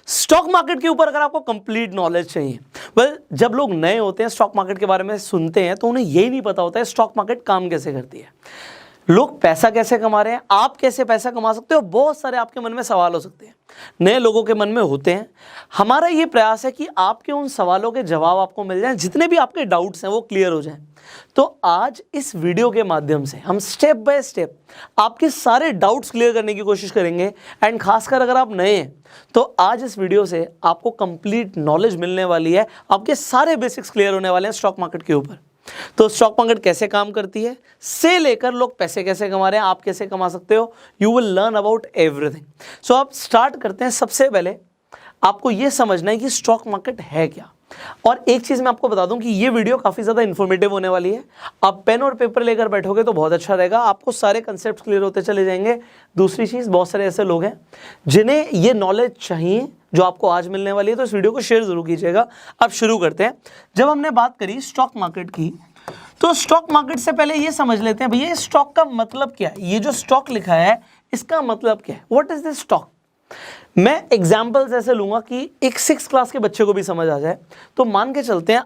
Stock market के ऊपर अगर आपको कंप्लीट नॉलेज चाहिए, जब लोग नए होते हैं स्टॉक मार्केट के बारे में सुनते हैं तो उन्हें यही नहीं पता होता है स्टॉक मार्केट काम कैसे करती है, लोग पैसा कैसे कमा रहे हैं, आप कैसे पैसा कमा सकते हो, बहुत सारे आपके मन में सवाल हो सकते हैं, नए लोगों के मन में होते हैं। हमारा ये प्रयास है कि आपके उन सवालों के जवाब आपको मिल जाएं, जितने भी आपके डाउट्स हैं वो क्लियर हो जाएं। तो आज इस वीडियो के माध्यम से हम स्टेप बाय स्टेप आपके सारे डाउट्स क्लियर करने की कोशिश करेंगे। एंड खासकर अगर आप नए हैं तो आज इस वीडियो से आपको कंप्लीट नॉलेज मिलने वाली है, आपके सारे बेसिक्स क्लियर होने वाले हैं स्टॉक मार्केट के ऊपर। तो स्टॉक मार्केट कैसे काम करती है से लेकर लोग पैसे कैसे कमा रहे हैं, आप कैसे कमा सकते हो, you will learn about everything. So आप स्टार्ट करते हैं। सबसे पहले आपको यह समझना है कि स्टॉक मार्केट है क्या। और एक चीज मैं आपको बता दूं कि ये वीडियो काफी ज्यादा इंफॉर्मेटिव होने वाली है। आप पेन और पेपर लेकर बैठोगे तो बहुत अच्छा रहेगा, आपको सारे कंसेप्ट क्लियर होते चले जाएंगे। दूसरी चीज, बहुत सारे ऐसे लोग हैं जिन्हें ये नॉलेज चाहिए जो आपको आज मिलने वाली है, तो इस वीडियो को शेयर जरूर कीजिएगा। अब शुरू करते हैं। जब हमने बात करी स्टॉक मार्केट की, तो स्टॉक मार्केट से पहले ये समझ लेते हैं भैया स्टॉक का मतलब क्या है। ये जो स्टॉक लिखा है इसका मतलब क्या है, व्हाट इज दिस स्टॉक। मैं एग्जाम्पल्स ऐसे लूंगा कि एक 6th क्लास के बच्चे को भी समझ आ जाए। तो मान के चलते हैं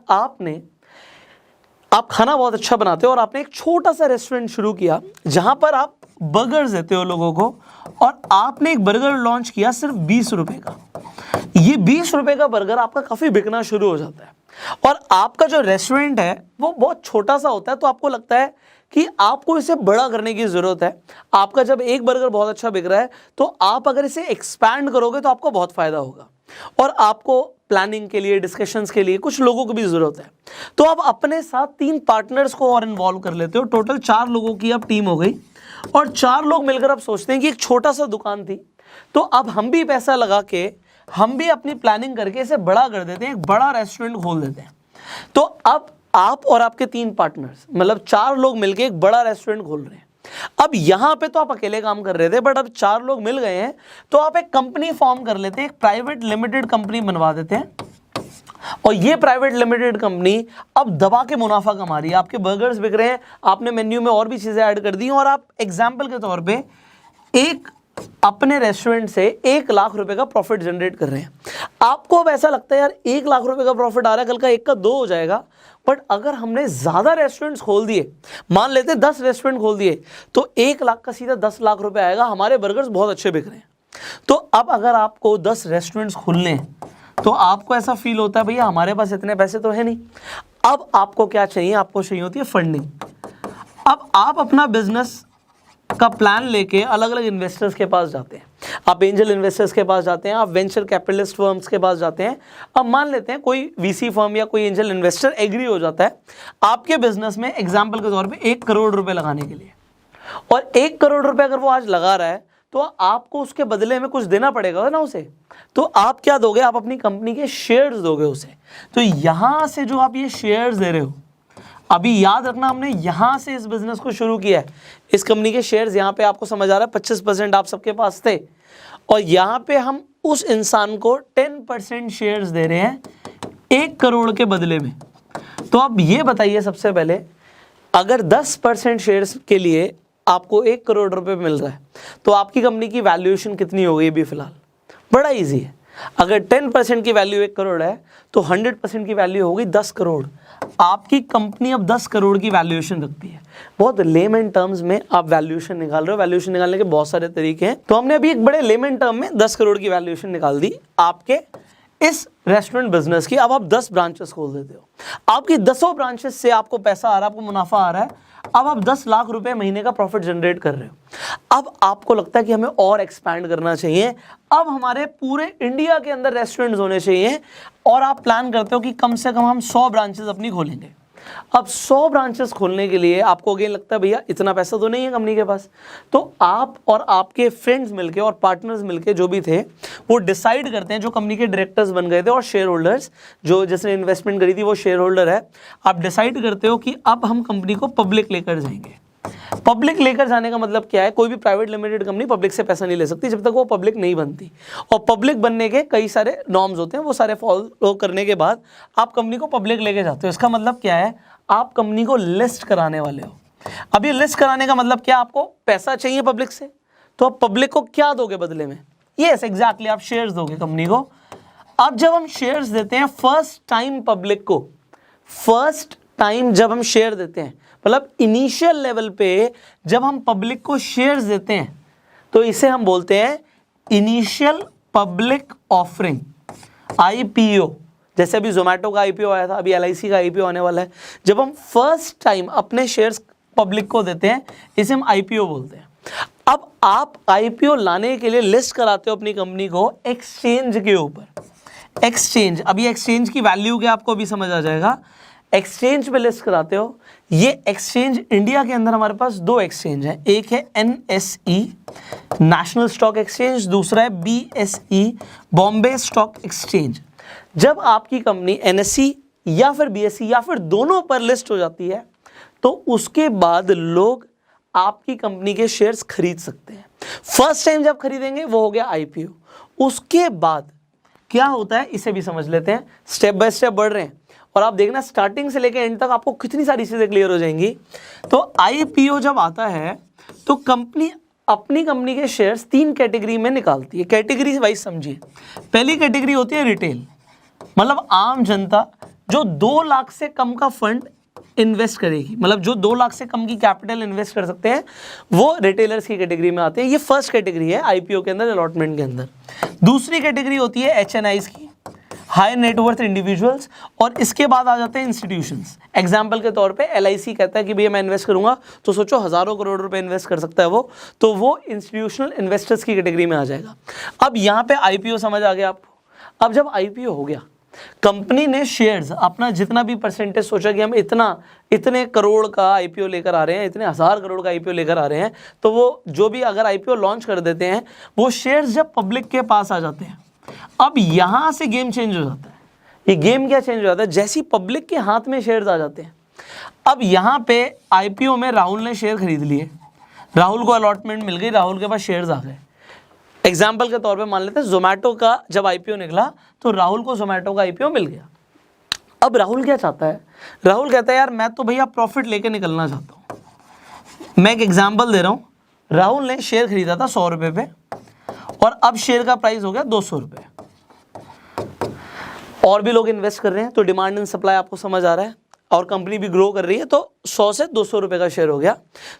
आप खाना बहुत अच्छा बनाते हो और आपने एक छोटा सा रेस्टोरेंट शुरू किया जहां पर आप बर्गर्स देते हो लोगों को, और आपने एक बर्गर लॉन्च किया सिर्फ 20 रुपए का। ये 20 रुपए का बर्गर आपका काफी बिकना शुरू हो जाता है, और आपका जो रेस्टोरेंट है वो बहुत छोटा सा होता है, तो आपको लगता है कि आपको इसे बड़ा करने की जरूरत है। आपका जब एक बर्गर बहुत अच्छा बिक रहा है तो आप अगर इसे एक्सपैंड करोगे तो आपको बहुत फायदा होगा, और आपको प्लानिंग के लिए, डिस्कशंस के लिए कुछ लोगों की भी जरूरत है। तो आप अपने साथ 3 पार्टनर्स को और इन्वॉल्व कर लेते हो। टोटल 4 लोगों की अब टीम हो गई, और 4 लोग मिलकर अब सोचते हैं कि एक छोटा सा दुकान थी, तो अब हम भी पैसा लगा के, हम भी अपनी प्लानिंग करके इसे बड़ा कर देते हैं, एक बड़ा रेस्टोरेंट खोल देते हैं। तो अब आप और आपके 3 पार्टनर्स, मतलब 4 लोग मिलके एक बड़ा रेस्टोरेंट खोल रहे हैं। अब यहां पे तो आप अकेले काम कर रहे थे, बट अब 4 लोग मिल गए हैं, तो आप एक कंपनी फॉर्म कर लेते हैं, एक प्राइवेट लिमिटेड कंपनी बनवा देते हैं। और ये प्राइवेट लिमिटेड कंपनी अब दबा के मुनाफा कमा रही है। आपके बर्गर्स बिक रहे हैं, आपने मेन्यू में और भी चीजें ऐड कर दी, और आप एग्जाम्पल के तौर पर एक अपने रेस्टोरेंट से 1 लाख रुपए का प्रॉफिट जनरेट कर रहे हैं। आपको अब ऐसा लगता है यार 1 लाख रुपए का प्रॉफिट आ रहा है, कल का 1 का 2 हो जाएगा। बट अगर हमने ज्यादा रेस्टोरेंट्स खोल दिए, मान लेते 10 रेस्टोरेंट खोल दिए, तो 1 लाख का सीधा 10 लाख रुपए आएगा। हमारे बर्गर्स बहुत अच्छे बिक रहे हैं। तो अब अगर आपको 10 रेस्टोरेंट्स खोलने हैं तो आपको ऐसा फील होता है भैया हमारे पास इतने पैसे तो है नहीं। अब आपको क्या चाहिए, आपको चाहिए होती है फंडिंग। अब आप अपना बिजनेस का प्लान लेके अलग अलग इन्वेस्टर्स के पास जाते हैं, आप एंजल इन्वेस्टर्स के पास जाते हैं, आप वेंचर कैपिटलिस्ट फर्म्स के पास जाते हैं। अब मान लेते हैं कोई वीसी फर्म या कोई एंजल इन्वेस्टर एग्री हो जाता है आपके बिजनेस में एग्जांपल के तौर पे 1 करोड़ रुपए लगाने के लिए, और 1 करोड़ रुपए अगर वो आज लगा रहा है तो आपको उसके बदले में कुछ देना पड़ेगा ना उसे। तो आप क्या दोगे, आप अपनी कंपनी के शेयर्स दोगे उसे। तो यहां से जो आप ये शेयर्स दे रहे हो, अभी याद रखना हमने यहां से इस बिजनेस को शुरू किया है। इस कंपनी के शेयर्स यहां पे आपको समझ आ रहा है 25% आप सबके पास थे, और यहां पे हम उस इंसान को 10% शेयर्स दे रहे हैं 1 करोड़ के बदले में। तो अब ये बताइए सबसे पहले, अगर 10% शेयर्स के लिए आपको 1 करोड़ रुपए मिल रहा है तो आपकी कंपनी की वैल्यूएशन कितनी हो गई अभी फिलहाल। बड़ा ईजी है। अगर 10% की वैल्यू 1 करोड़ है तो 100% की वैल्यू होगी 10 करोड़। आपकी कंपनी अब 10 करोड़ की वैल्यूएशन रखती है। बहुत लेमन टर्म्स में आप वैल्यूएशन निकाल रहे हो। वैल्यूएशन निकालने के बहुत सारे तरीके हैं, तो हमने अभी एक बड़े लेमन टर्म में 10 करोड़ की वैल्यूएशन निकाल दी आपके इस रेस्टोरेंट बिजनेस की। अब आप 10 ब्रांचेस खोल देते हो, आपकी 10 ब्रांचेस से आपको पैसा आ रहा है, आपको मुनाफा आ रहा है। अब आप 10 लाख रुपए महीने का प्रॉफिट जनरेट कर रहे हो। अब आपको लगता है कि हमें और एक्सपैंड करना चाहिए, अब हमारे पूरे इंडिया के अंदर रेस्टोरेंट्स होने चाहिए, और आप प्लान करते हो कि कम से कम हम 100 ब्रांचेस अपनी खोलेंगे। अब 100 ब्रांचेस खोलने के लिए आपको अगेन लगता है भैया इतना पैसा तो नहीं है कंपनी के पास। तो आप और आपके फ्रेंड्स मिलके और पार्टनर्स मिलके जो भी थे वो डिसाइड करते हैं, जो कंपनी के डायरेक्टर्स बन गए थे और शेयर होल्डर्स, जो जिसने इन्वेस्टमेंट करी थी वो शेयर होल्डर है। आप डिसाइड करते हो कि अब हम कंपनी को पब्लिक लेकर जाएंगे। पब्लिक लेकर जाने का मतलब क्या है, कोई भी प्राइवेट लिमिटेड कंपनी पब्लिक से पैसा नहीं ले सकती जब तक वो पब्लिक नहीं बनती, और पब्लिक बनने के कई सारे नॉर्म्स होते हैं, वो सारे फॉलो करने के बाद आप कंपनी को पब्लिक लेके जाते हो। इसका मतलब क्या है, आप कंपनी को लिस्ट कराने वाले हो। अब ये लिस्ट कराने का मतलब क्या, आपको पैसा चाहिए पब्लिक से, तो आप पब्लिक को क्या दोगे बदले में, यस एग्जैक्टली आप शेयर्स दोगे कंपनी को। अब जब हम शेयर्स देते हैं फर्स्ट टाइम पब्लिक को, फर्स्ट टाइम जब हम शेयर देते हैं, मतलब इनिशियल लेवल पे जब हम पब्लिक को शेयर्स देते हैं, तो इसे हम बोलते हैं इनिशियल पब्लिक ऑफरिंग, IPO। जैसे अभी जोमेटो का IPO आया था, अभी LIC का IPO आने वाला है। जब हम फर्स्ट टाइम अपने शेयर्स पब्लिक को देते हैं, इसे हम IPO बोलते हैं। अब आप IPO लाने के लिए लिस्ट कराते हो अपनी कंपनी को एक्सचेंज के ऊपर। एक्सचेंज, अभी एक्सचेंज की वैल्यू क्या आपको अभी समझ आ जाएगा। एक्सचेंज पे लिस्ट कराते हो। ये एक्सचेंज इंडिया के अंदर हमारे पास 2 एक्सचेंज हैं, एक है NSE नेशनल स्टॉक एक्सचेंज, दूसरा है BSE बॉम्बे स्टॉक एक्सचेंज। जब आपकी कंपनी NSE या फिर BSE या फिर दोनों पर लिस्ट हो जाती है, तो उसके बाद लोग आपकी कंपनी के शेयर्स खरीद सकते हैं। फर्स्ट टाइम जब खरीदेंगे वो हो गया IPO। उसके बाद क्या होता है इसे भी समझ लेते हैं, स्टेप बाय स्टेप बढ़ रहे हैं और आप देखना स्टार्टिंग से लेकर एंड तक आपको कितनी सारी चीजें क्लियर हो जाएंगी। तो IPO जब आता है तो कंपनी अपनी कंपनी के शेयर्स 3 कैटेगरी में निकालती है। कैटेगरी वाइज समझिए। पहली कैटेगरी होती है रिटेल, मतलब आम जनता जो 2 लाख से कम का फंड इन्वेस्ट करेगी, मतलब जो 2 लाख से कम की कैपिटल इन्वेस्ट कर सकते हैं, वो रिटेलर्स की कैटेगरी में आते हैं। ये फर्स्ट कैटेगरी है IPO के अंदर, अलॉटमेंट के अंदर। दूसरी कैटेगरी होती है HNIs की, हाई नेटवर्थ इंडिविजुअल्स, और इसके बाद आ जाते हैं इंस्टीट्यूशंस। एग्जाम्पल के तौर पे LIC कहता है कि भैया मैं इन्वेस्ट करूंगा, तो सोचो हजारों करोड़ रुपए इन्वेस्ट कर सकता है वो, तो वो इंस्टीट्यूशनल इन्वेस्टर्स की कैटेगरी में आ जाएगा। अब यहाँ पे IPO समझ आ गया आपको। अब जब IPO हो गया, कंपनी ने शेयर्स अपना जितना भी परसेंटेज सोचा कि हम इतने करोड़ का IPO लेकर आ रहे हैं, इतने हजार करोड़ का IPO लेकर आ रहे हैं, तो वो जो भी अगर IPO लॉन्च कर देते हैं, वो शेयर्स जब पब्लिक के पास आ जाते हैं, अब यहां से गेम चेंज हो जाता है। ये गेम क्या चेंज हो जाता है, जैसी पब्लिक के हाथ में शेयर्स आ जाते हैं। अब यहां पे IPO में राहुल ने शेयर खरीद लिए, राहुल को अलॉटमेंट मिल गई, राहुल के पास शेयर्स आ गए। एग्जाम्पल के तौर पे मान लेते हैं जोमेटो का जब IPO निकला, तो राहुल को जोमेटो का IPO मिल गया। अब राहुल क्या चाहता है, राहुल कहता है यार मैं तो भैया प्रॉफिट लेके निकलना चाहता हूं। मैं एक एग्जाम्पल दे रहा हूं, राहुल ने शेयर खरीदा था 100 रुपए पे, और अब शेयर का प्राइस हो गया 200 रुपए। और भी लोग इन्वेस्ट कर रहे हैं, तो डिमांड एंड सप्लाई आपको समझ आ रहा है, और कंपनी भी ग्रो कर रही है, तो 100 से 200 रुपए का शेयर हो गया।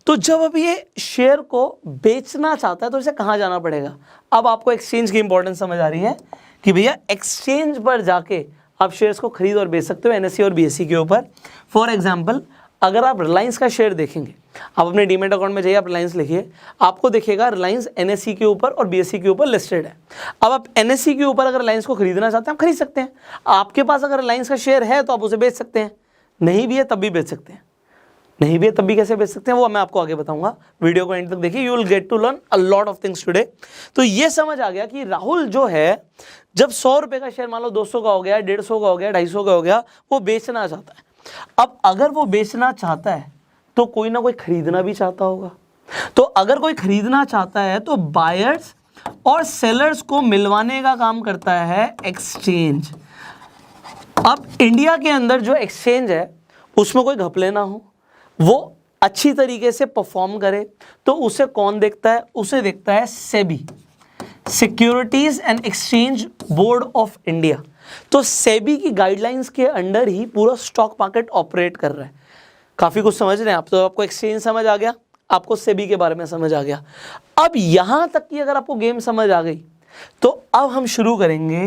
तो जब अब ये शेयर को बेचना चाहता है, तो इसे कहाँ जाना पड़ेगा। अब आपको एक्सचेंज की इंपॉर्टेंस समझ आ रही है कि भैया एक्सचेंज पर जाके आप शेयर्स को खरीद और बेच सकते हो NSE और BSE के ऊपर। फॉर एग्जाम्पल, अगर आप रिलायंस का शेयर देखेंगे, आप अपने डीमेट अकाउंट में जाइए, आप रिलायंस लिखिए, आपको दिखेगा रिलायंस NSE के ऊपर और BSE के ऊपर लिस्टेड है। अब आप NSE के ऊपर अगर रिलायंस को खरीदना चाहते हैं, आप खरीद सकते हैं। आपके पास अगर रिलायंस का शेयर है तो आप उसे बेच सकते हैं, नहीं भी है तब भी बेच सकते हैं। नहीं भी है तब भी कैसे बेच सकते हैं, वो मैं आपको आगे बताऊंगा। वीडियो को एंड तक देखिए, you will get to learn a lot of things today. तो ये समझ आ गया कि राहुल जो है, जब 100 रुपए का शेयर मान लो 200 का हो गया, 150 का हो गया, 250 का हो गया, वो बेचना चाहता है। अब अगर वो बेचना चाहता है तो कोई ना कोई खरीदना भी चाहता होगा। तो अगर कोई खरीदना चाहता है तो बायर्स और सेलर्स को मिलवाने का काम करता है एक्सचेंज। अब इंडिया के अंदर जो एक्सचेंज है उसमें कोई घपले ना हो, वो अच्छी तरीके से परफॉर्म करे, तो उसे कौन देखता है, उसे देखता है SEBI, securities and exchange board of India. तो सेबी की गाइडलाइंस के अंडर ही पूरा स्टॉक मार्केट ऑपरेट कर रहा है। काफी कुछ समझ रहे हैं आप, तो आपको एक्सचेंज समझ आ गया, आपको सेबी के बारे में समझ आ गया। अब यहां तक की अगर आपको गेम समझ आ गई, तो अब हम शुरू करेंगे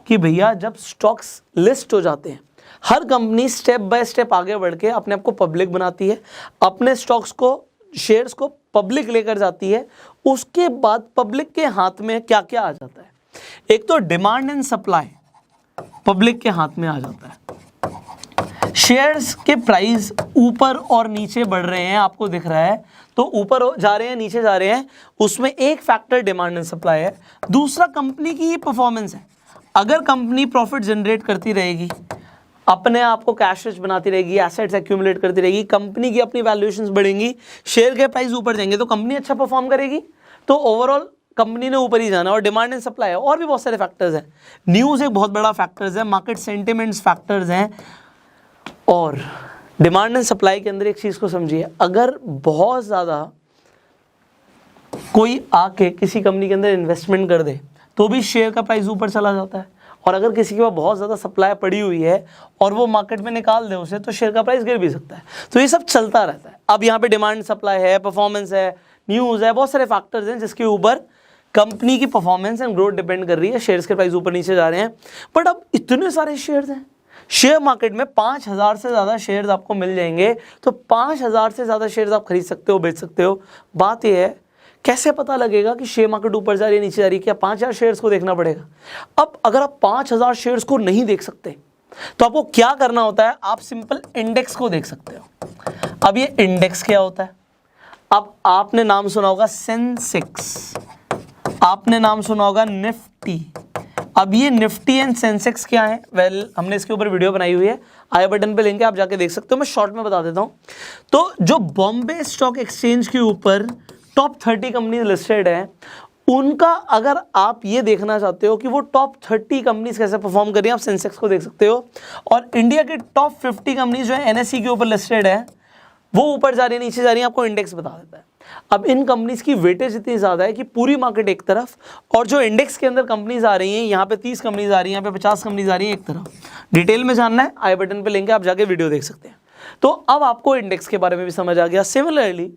कि भैया जब स्टॉक्स लिस्ट हो जाते हैं, हर कंपनी स्टेप बाय स्टेप आगे बढ़ के अपने आप को पब्लिक बनाती है, अपने स्टॉक्स को, शेयर्स को पब्लिक लेकर जाती है। उसके बाद पब्लिक के हाथ में क्या क्या आ जाता है, एक तो डिमांड एंड सप्लाई पब्लिक के हाथ में आ जाता है। शेयर्स के प्राइस ऊपर और नीचे बढ़ रहे हैं, आपको दिख रहा है, तो ऊपर जा रहे हैं, नीचे जा रहे हैं, उसमें एक फैक्टर डिमांड एंड सप्लाई है। दूसरा कंपनी की परफॉर्मेंस है। अगर कंपनी प्रॉफिट जनरेट करती रहेगी, अपने आप को कैश रिच बनाती रहेगी, एसेट्स एक्यूमुलेट करती रहेगी, कंपनी की अपनी वैल्यूएशंस बढ़ेंगी, शेयर के प्राइस ऊपर जाएंगे, तो कंपनी अच्छा परफॉर्म करेगी, तो ओवरऑल कंपनी ने ऊपर ही जाना। और डिमांड एंड सप्लाई है, और भी बहुत सारे फैक्टर्स हैं। न्यूज़ एक बहुत बड़ा फैक्टर्स है, मार्केट सेंटिमेंट्स फैक्टर्स हैं। और डिमांड एंड सप्लाई के अंदर एक चीज़ को समझिए, अगर बहुत ज़्यादा कोई आके किसी कंपनी के अंदर इन्वेस्टमेंट कर दे, तो भी शेयर का प्राइस ऊपर चला जाता है। और अगर किसी के पास बहुत ज़्यादा सप्लाई पड़ी हुई है और वो मार्केट में निकाल दे उसे, तो शेयर का प्राइस गिर भी सकता है। तो ये सब चलता रहता है। अब यहाँ पे डिमांड सप्लाई है, परफॉर्मेंस है, न्यूज़ है, बहुत सारे फैक्टर्स हैं जिसके ऊपर कंपनी की परफॉर्मेंस एंड ग्रोथ डिपेंड कर रही है। शेयर्स के प्राइस ऊपर नीचे जा रहे हैं, बट अब इतने सारे शेयर्स हैं शेयर मार्केट में, 5000 से ज़्यादा शेयर्स आपको मिल जाएंगे, तो 5000 से ज़्यादा शेयर्स आप खरीद सकते हो, बेच सकते हो। बात यह है कैसे पता लगेगा कि शेयर मार्केट ऊपर जा रही है नीचे जा रही है? क्या 5000 शेयर्स को देखना पड़ेगा? अब अगर आप 5000 शेयर्स को नहीं देख सकते तो आपको क्या करना होता है? आप सिंपल इंडेक्स को देख सकते हो। अब ये इंडेक्स क्या होता है? अब आपने नाम सुना होगा सेंसेक्स, आपने नाम सुना होगा निफ्टी। अब ये निफ्टी एंड सेंसेक्स क्या है? वेल, हमने इसके ऊपर वीडियो बनाई हुई है, आई बटन पे लिंक है, आप जाके देख सकते हो। मैं शॉर्ट में बता देता हूँ। तो जो बॉम्बे स्टॉक एक्सचेंज के ऊपर टॉप 30 कंपनी लिस्टेड है, उनका अगर आप ये देखना चाहते हो कि वो टॉप 30 कंपनीज कैसे परफॉर्म कर रही हैं, आप सेंसेक्स को देख सकते हो। और इंडिया के टॉप 50 कंपनीज जो है एनएसई के ऊपर लिस्टेड है, वो ऊपर जा रही है नीचे जा रही है, आपको इंडेक्स बता देता है। अब इन कंपनीज की वेटेज इतनी ज़्यादा है कि पूरी मार्केट एक तरफ, और जो इंडेक्स के अंदर कंपनीज आ रही हैं, यहाँ पे 30 कंपनीज आ रही हैं, यहाँ पे 50 कंपनीज आ रही हैं एक तरफ। डिटेल में जानना है, आई बटन पे लिंक है, आप जाके वीडियो देख सकते हैं। तो अब आपको इंडेक्स के बारे में भी समझ आ गया। सिमिलरली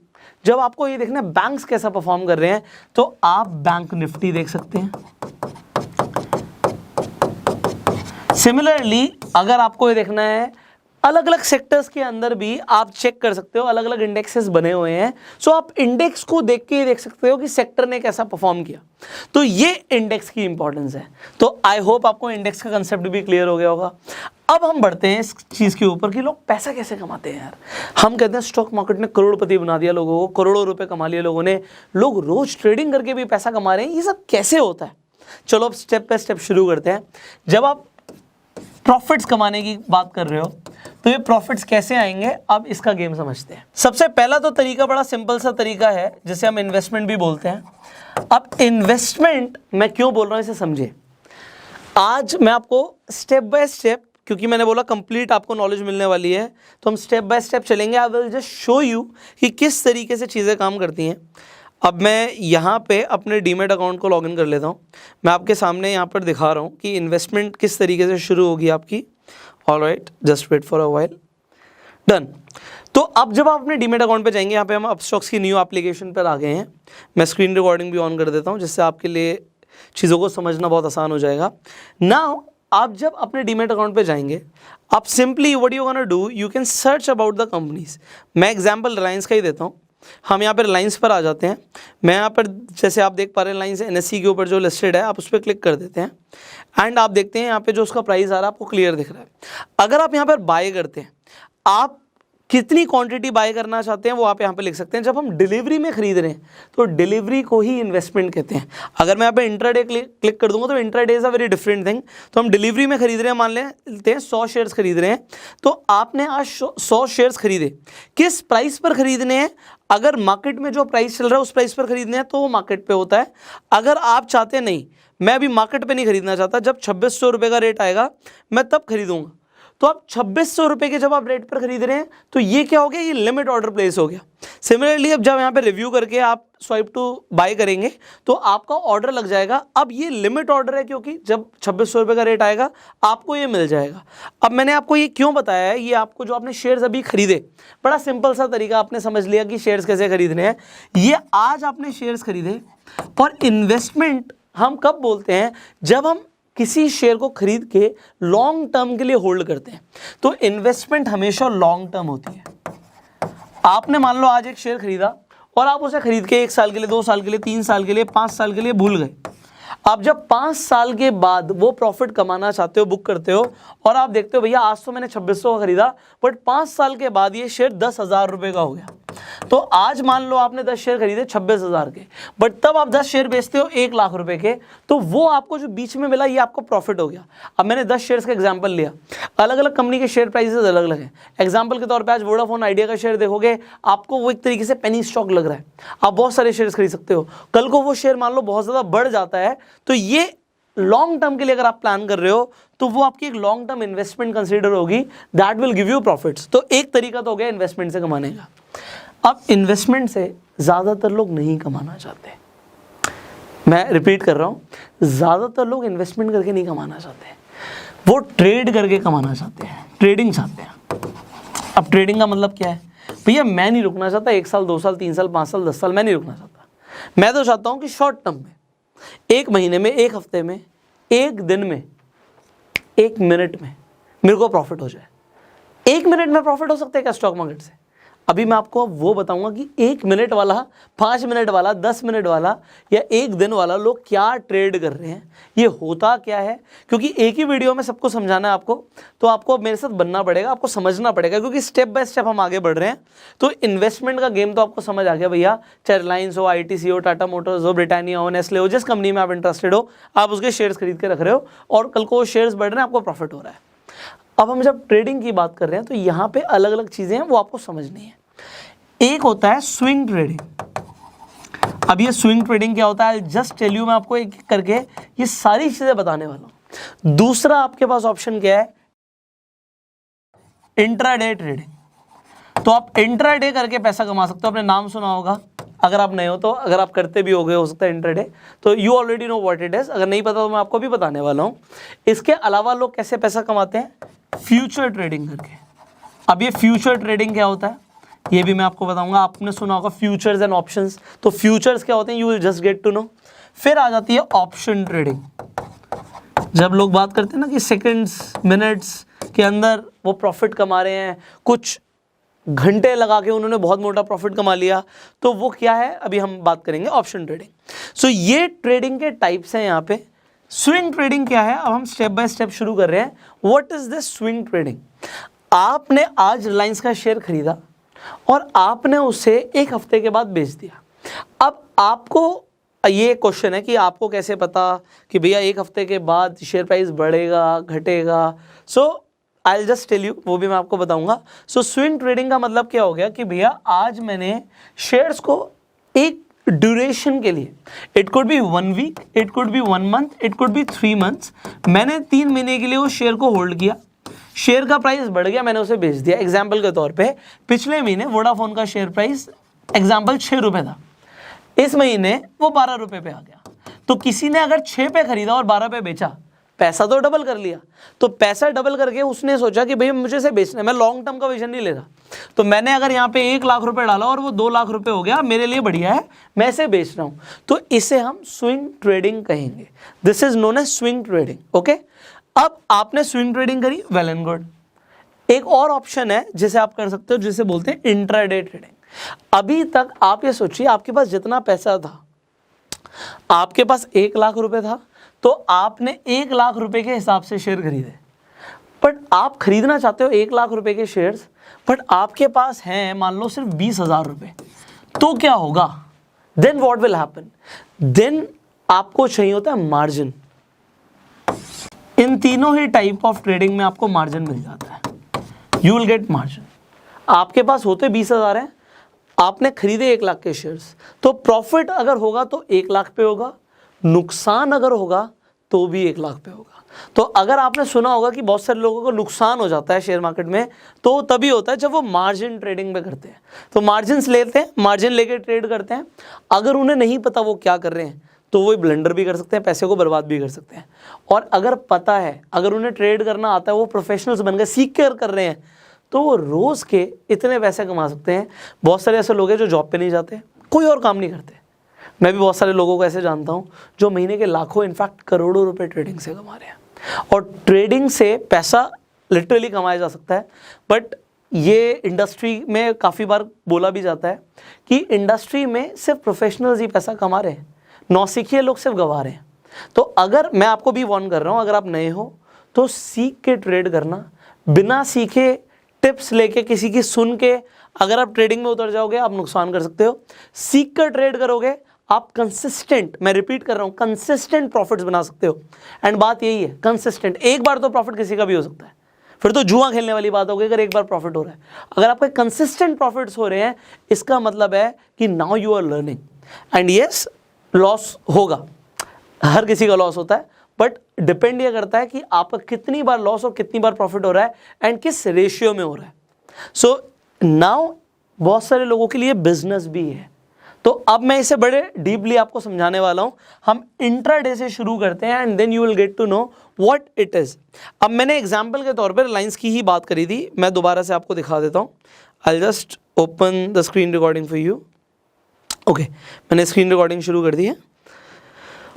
जब आपको ये देखना है बैंक्स कैसा परफॉर्म कर रहे हैं, तो आप बैंक निफ्टी देख सकते हैं। सिमिलरली अगर आपको ये देखना है, अलग अलग सेक्टर्स के अंदर भी आप चेक कर सकते हो, अलग अलग इंडेक्सेस बने हुए हैं। सो आप इंडेक्स को देख के देख सकते हो कि सेक्टर ने कैसा परफॉर्म किया। तो ये इंडेक्स की इंपॉर्टेंस है। तो आई होप आपको इंडेक्स का कंसेप्ट भी क्लियर हो गया होगा। अब हम बढ़ते हैं इस चीज़ के ऊपर कि लोग पैसा कैसे कमाते हैं यार। हम कहते हैं स्टॉक मार्केट ने करोड़पति बना दिया लोगों को, करोड़ों रुपए कमा लिए लोगों ने, लोग रोज ट्रेडिंग करके भी पैसा कमा रहे हैं। ये सब कैसे होता है? चलो अब स्टेप बाय स्टेप शुरू करते हैं। जब आप प्रॉफिट्स कमाने की बात कर रहे हो, तो ये प्रॉफिट्स कैसे आएंगे, अब इसका गेम समझते हैं। सबसे पहला तो तरीका बड़ा सिंपल सा तरीका है, जिसे हम इन्वेस्टमेंट भी बोलते हैं। अब इन्वेस्टमेंट मैं क्यों बोल रहा हूं इसे समझे। आज मैं आपको स्टेप बाय स्टेप, क्योंकि मैंने बोला कंप्लीट आपको नॉलेज मिलने वाली है, तो हम स्टेप बाय स्टेप चलेंगे। आई विल जस्ट शो यू कि किस तरीके से चीज़ें काम करती हैं। अब मैं यहाँ पे अपने डीमेट अकाउंट को लॉगिन कर लेता हूँ। मैं आपके सामने यहाँ पर दिखा रहा हूँ कि इन्वेस्टमेंट किस तरीके से शुरू होगी आपकी। Alright, just wait for a while. Done. तो अब जब आप अपने डीमेट अकाउंट पे जाएंगे, यहाँ पे हम अपस्टॉक्स की न्यू एप्लीकेशन पर आ गए हैं। मैं स्क्रीन रिकॉर्डिंग भी ऑन कर देता हूँ, जिससे आपके लिए चीज़ों को समझना बहुत आसान हो जाएगा। नाउ आप जब अपने डीमेट अकाउंट पे जाएंगे, आप simply what you gonna do, you can search about the companies. मैं एग्जांपल रिलायंस का ही देता हूँ। हम यहाँ पर रिलायंस पर आ जाते हैं। मैं यहाँ पर जैसे आप देख पा रहे हैं रिलायंस एनएसई के ऊपर जो लिस्टेड है, आप उस पर क्लिक कर देते हैं एंड आप देखते हैं यहाँ पे जो उसका प्राइस आ रहा है आपको क्लियर दिख रहा है। अगर आप यहाँ पर बाय करते हैं, आप कितनी क्वांटिटी बाय करना चाहते हैं वो आप यहाँ पे लिख सकते हैं। जब हम डिलीवरी में खरीद रहे हैं तो डिलीवरी को ही इन्वेस्टमेंट कहते हैं। अगर मैं यहाँ पे इंट्राडे क्लिक कर दूंगा तो intraday is a very different thing. तो हम डिलीवरी में खरीद रहे हैं, मान लेते हैं 100 शेयर्स खरीद रहे हैं, तो आपने आज 100 शेयर्स खरीदे। किस प्राइस पर खरीदने हैं? अगर मार्केट में जो प्राइस चल रहा है उस प्राइस पर खरीदने हैं तो वो मार्केट पे होता है। अगर आप चाहते हैं नहीं, मैं अभी मार्केट पे नहीं खरीदना चाहता, जब 2600 रुपये का रेट आएगा मैं तब खरीदूंगा, तो आप 2600 रुपये के जब आप रेट पर खरीद रहे हैं तो ये क्या हो गया, ये लिमिट ऑर्डर प्लेस हो गया। सिमिलरली अब जब यहाँ पे रिव्यू करके आप स्वाइप टू बाय करेंगे तो आपका ऑर्डर लग जाएगा। अब ये लिमिट ऑर्डर है क्योंकि जब 2600 रुपये का रेट आएगा आपको ये मिल जाएगा। अब मैंने आपको ये क्यों बताया है, ये आपको जो आपने शेयर्स अभी खरीदे, बड़ा सिंपल सा तरीका आपने समझ लिया कि शेयर्स कैसे खरीदने हैं। ये आज आपने शेयर्स खरीदे, और इन्वेस्टमेंट हम कब बोलते हैं, जब हम किसी शेयर को खरीद के लॉन्ग टर्म के लिए होल्ड करते हैं। तो इन्वेस्टमेंट हमेशा लॉन्ग टर्म होती है। आपने मान लो आज एक शेयर खरीदा और आप उसे खरीद के 1 साल के लिए, 2 साल के लिए, 3 साल के लिए, 5 साल के लिए भूल गए। आप जब 5 साल के बाद वो प्रॉफिट कमाना चाहते हो, बुक करते हो, और आप देखते हो भैया आज तो मैंने 2600 का खरीदा, बट 5 साल के बाद ये शेयर 10,000 रुपये का हो गया। तो आज मान लो आपने 10 शेयर खरीदे 26,000 के, बट तब आप 10 शेयर बेचते हो 1 लाख रुपए के, तो वो आपको जो बीच में मिला ये आपको प्रॉफिट हो गया। अब मैंने 10 शेयर्स का एग्जांपल लिया, अलग अलग कंपनी के शेयर प्राइसेस अलग अलग हैं। एग्जांपल के तौर पे आज वोडाफोन आइडिया का शेयर देखोगे, आपको वो एक तरीके से पेनी स्टॉक लग रहा है, आप बहुत सारे शेयर्स खरीद सकते हो। कल को वो शेयर मान लो बहुत ज़्यादा बढ़ जाता है, तो ये लॉन्ग टर्म के लिए अगर आप प्लान कर रहे हो तो वो आपकी एक लॉन्ग टर्म इन्वेस्टमेंट कंसीडर होगी, that will give you profits. तो एक तरीका तो हो गया इन्वेस्टमेंट से कमाने का। अब इन्वेस्टमेंट से ज़्यादातर लोग नहीं कमाना चाहते। मैं रिपीट कर रहा हूँ, ज़्यादातर लोग इन्वेस्टमेंट करके नहीं कमाना चाहते हैं, वो ट्रेड करके कमाना चाहते हैं, ट्रेडिंग चाहते हैं। अब ट्रेडिंग का मतलब क्या है? भैया मैं नहीं रुकना चाहता 1 साल 2 साल 3 साल 5 साल 10 साल, मैं नहीं रुकना चाहता। मैं तो चाहता हूँ कि शॉर्ट टर्म में, 1 महीने में, 1 हफ्ते में, 1 दिन में, 1 मिनट में मेरे को प्रॉफिट हो जाए। 1 मिनट में प्रॉफिट हो सकता है क्या स्टॉक मार्केट से? अभी मैं आपको वो बताऊंगा कि 1 मिनट वाला, 5 मिनट वाला, 10 मिनट वाला या 1 दिन वाला लोग क्या ट्रेड कर रहे हैं, ये होता क्या है। क्योंकि एक ही वीडियो में सबको समझाना है आपको, तो आपको मेरे साथ बनना पड़ेगा, आपको समझना पड़ेगा, क्योंकि स्टेप बाय स्टेप हम आगे बढ़ रहे हैं। तो इन्वेस्टमेंट का गेम तो आपको समझ आ गया भैया, चाहे रिलायंस हो, ITC हो, टाटा मोटर्स हो, ब्रिटानिया हो, नेस्ले हो, जिस कंपनी में आप इंटरेस्टेड हो, आप उसके शेयर्स खरीद के रख रहे हो और कल को वो शेयर्स बढ़ रहे हैं, आपको प्रॉफिट हो रहा है। अब हम जब ट्रेडिंग की बात कर रहे हैं तो यहाँ पे अलग अलग चीज़ें हैं, वो आपको समझनी है। एक होता है स्विंग ट्रेडिंग। अब ये स्विंग ट्रेडिंग क्या होता है, जस्ट टेल यू, मैं आपको एक एक करके ये सारी चीजें बताने वाला हूं। दूसरा आपके पास ऑप्शन क्या है, इंट्राडे ट्रेडिंग। तो आप इंट्राडे करके पैसा कमा सकते हो, आपने नाम सुना होगा, अगर आप नए हो तो, अगर आप करते भी होगे हो सकता है इंट्राडे, तो you already know what it is. अगर नहीं पता तो मैं आपको भी बताने वाला हूं। इसके अलावा लोग कैसे पैसा कमाते हैं, फ्यूचर ट्रेडिंग करके। अब ये फ्यूचर ट्रेडिंग क्या होता है ये भी मैं आपको बताऊंगा। आपने सुना होगा फ्यूचर्स एंड ऑप्शंस, तो फ्यूचर्स क्या होते हैं, you will just get to know. फिर आ जाती है ऑप्शन ट्रेडिंग। जब लोग बात करते हैं ना कि सेकंड्स मिनट्स के अंदर वो प्रॉफिट कमा रहे हैं, कुछ घंटे लगा के उन्होंने बहुत मोटा प्रॉफिट कमा लिया, तो वो क्या है अभी हम बात करेंगे, ऑप्शन ट्रेडिंग। सो ये ट्रेडिंग के टाइप्स हैं यहाँ पे। स्विंग ट्रेडिंग क्या है, अब हम स्टेप बाय स्टेप शुरू कर रहे हैं। What is this swing trading? आपने आज रिलायंस का शेयर खरीदा और आपने उसे 1 हफ्ते के बाद बेच दिया। अब आपको ये क्वेश्चन है कि आपको कैसे पता कि भैया 1 हफ्ते के बाद शेयर प्राइस बढ़ेगा घटेगा। So I will just tell you, वो भी मैं आपको बताऊंगा। सो स्विंग ट्रेडिंग का मतलब क्या हो गया कि भैया आज मैंने शेयर्स को एक ड्यूरेशन के लिए, it could be 1 week, it could be 1 month, it could be 3 months, मैंने 3 महीने के लिए उस शेयर को होल्ड किया। शेयर का प्राइस बढ़ गया, मैंने उसे बेच दिया। एग्जाम्पल के तौर पे पिछले महीने वोडाफोन का शेयर प्राइस एग्जाम्पल 6 रुपए था, इस महीने वो 12 रुपए पे आ गया। तो किसी ने अगर 6 पे खरीदा और 12 पे बेचा, पैसा तो डबल कर लिया। तो पैसा डबल करके उसने सोचा कि भाई मुझे इसे बेचना है, मैं लॉन्ग टर्म का विजन नहीं ले रहा, तो मैंने अगर यहाँ पे 1 लाख रुपए डाला और वो 2 लाख रुपए हो गया, मेरे लिए बढ़िया है, मैं इसे बेच रहा हूँ। तो इसे हम स्विंग ट्रेडिंग कहेंगे। This is known as swing trading. Okay, अब आपने स्विंग ट्रेडिंग करी, वेल एंड गुड। एक और ऑप्शन है जिसे आप कर सकते हो, जिसे बोलते हैं इंट्राडे ट्रेडिंग। अभी तक आप ये सोचिए, आपके पास जितना पैसा था, आपके पास 1 लाख रुपए था, तो आपने 1 लाख रुपए के हिसाब से शेयर खरीदे। बट आप खरीदना चाहते हो 1 लाख रुपए के शेयर्स, बट आपके पास हैं मान लो सिर्फ 20,000 रुपए, तो क्या होगा? Then what will happen? Then आपको चाहिए होता है मार्जिन। इन तीनों ही टाइप ऑफ ट्रेडिंग में आपको मार्जिन मिल जाता है, यू विल गेट मार्जिन। आपके पास होते 20,000 हैं, आपने खरीदे 1 लाख के शेयर्स, तो प्रॉफिट अगर होगा तो 1 लाख पे होगा, नुकसान अगर होगा तो भी 1 लाख पे होगा। तो अगर आपने सुना होगा कि बहुत सारे लोगों को नुकसान हो जाता है शेयर मार्केट में, तो तभी होता है जब वो मार्जिन ट्रेडिंग में करते हैं। तो मार्जिन लेते हैं, मार्जिन लेके ट्रेड करते हैं। अगर उन्हें नहीं पता वो क्या कर रहे हैं, तो वो ब्लंडर भी कर सकते हैं, पैसे को बर्बाद भी कर सकते हैं। और अगर पता है, अगर उन्हें ट्रेड करना आता है, वो प्रोफेशनल्स बन गए, सीख कर रहे हैं, तो वो रोज़ के इतने पैसे कमा सकते हैं। बहुत सारे ऐसे लोग हैं जो जॉब पे नहीं जाते, कोई और काम नहीं करते। मैं भी बहुत सारे लोगों को ऐसे जानता हूँ जो महीने के लाखों, इनफैक्ट करोड़ों रुपए ट्रेडिंग से कमा रहे हैं। और ट्रेडिंग से पैसा लिटरली कमाया जा सकता है। बट ये इंडस्ट्री में काफ़ी बार बोला भी जाता है कि इंडस्ट्री में सिर्फ प्रोफेशनल्स ही पैसा कमा रहे हैं, नौसिखिए लोग सिर्फ गवा रहे हैं। तो अगर मैं आपको भी वार्न कर रहा हूँ, अगर आप नए हो तो सीख के ट्रेड करना। बिना सीखे, टिप्स लेके, किसी की सुन के अगर आप ट्रेडिंग में उतर जाओगे, आप नुकसान कर सकते हो। सीख कर ट्रेड करोगे, आप कंसिस्टेंट, मैं रिपीट कर रहा हूँ, कंसिस्टेंट प्रॉफिट्स बना सकते हो। एंड बात यही है, कंसिस्टेंट। एक बार तो प्रॉफिट किसी का भी हो सकता है, फिर तो जुआ खेलने वाली बात होगी अगर एक बार प्रॉफिट हो रहा है। अगर आपके कंसिस्टेंट प्रॉफिट्स हो रहे हैं, इसका मतलब है कि now you are learning. And yes, loss होगा, हर किसी का लॉस होता है, बट डिपेंड ये करता है कि आपका कितनी बार लॉस और कितनी बार प्रॉफिट हो रहा है एंड किस रेशियो में हो रहा है। सो नाउ बहुत सारे लोगों के लिए बिजनेस भी है, तो अब मैं इसे बड़े डीपली आपको समझाने वाला हूं। हम इंट्राडे से शुरू करते हैं and then you will get to know what it is. अब मैंने एग्जांपल के तौर पर रिलायंस की ही बात करी थी, मैं दोबारा से आपको दिखा देता हूं। I just open the screen recording for you. Okay, मैंने स्क्रीन रिकॉर्डिंग शुरू कर दी है।